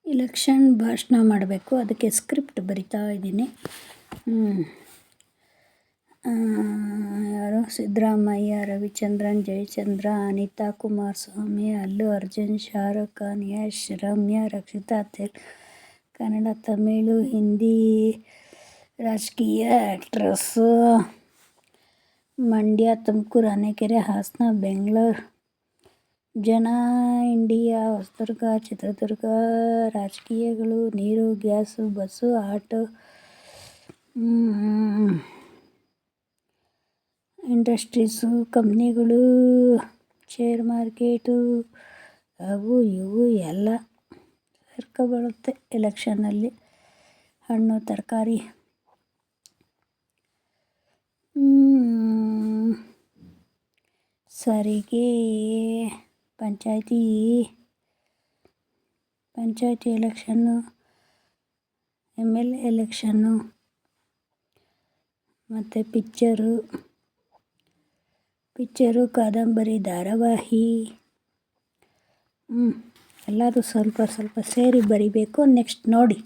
Election ಭಾಷಣ ಮಾಡಬೇಕು, ಅದಕ್ಕೆ ಸ್ಕ್ರಿಪ್ಟ್ ಬರಿತಾ ಇದ್ದೀನಿ. ಯಾರು? ಸಿದ್ದರಾಮಯ್ಯ, ರವಿಚಂದ್ರನ್, ಜಯಚಂದ್ರ, ಅನಿತಾ ಕುಮಾರಸ್ವಾಮಿ, ಅಲ್ಲು ಅರ್ಜುನ್, ಶಾರುಖ್ ಖಾನ್, ಯಶ್, ರಮ್ಯಾ, ರಕ್ಷಿತಾ, ಕನ್ನಡ, ತಮಿಳು, ಹಿಂದಿ ರಾಜಕೀಯ ಆ್ಯಕ್ಟ್ರಸ್ಸು. ಮಂಡ್ಯ, ತುಮಕೂರು, ಆನೆಕೆರೆ, ಹಾಸನ, ಬೆಂಗಳೂರು ಜನ, ಇಂಡಿಯಾ, ಹೊಸದುರ್ಗ, ಚಿತ್ರದುರ್ಗ ರಾಜಕೀಯಗಳು, ನೀರು, ಗ್ಯಾಸು, ಬಸ್ಸು, ಆಟೋ, ಇಂಡಸ್ಟ್ರೀಸು, ಕಂಪ್ನಿಗಳು, ಶೇರ್ ಮಾರ್ಕೆಟು, ಅವು ಇವು ಎಲ್ಲ ಸೇರ್ಕೊಬರುತ್ತೆ ಎಲೆಕ್ಷನ್ನಲ್ಲಿ. ಹಣ್ಣು ತರಕಾರಿ, ಸಾರಿಗೆ, ಪಂಚಾಯ್ತಿ ಎಲೆಕ್ಷನ್ನು, MLA ಎಲೆಕ್ಷನ್ನು, ಮತ್ತು ಪಿಕ್ಚರು, ಕಾದಂಬರಿ, ಧಾರಾವಾಹಿ, ಎಲ್ಲರೂ ಸ್ವಲ್ಪ ಸ್ವಲ್ಪ ಸೇರಿ ಬರಿಬೇಕು. ನೆಕ್ಸ್ಟ್ ನೋಡಿ.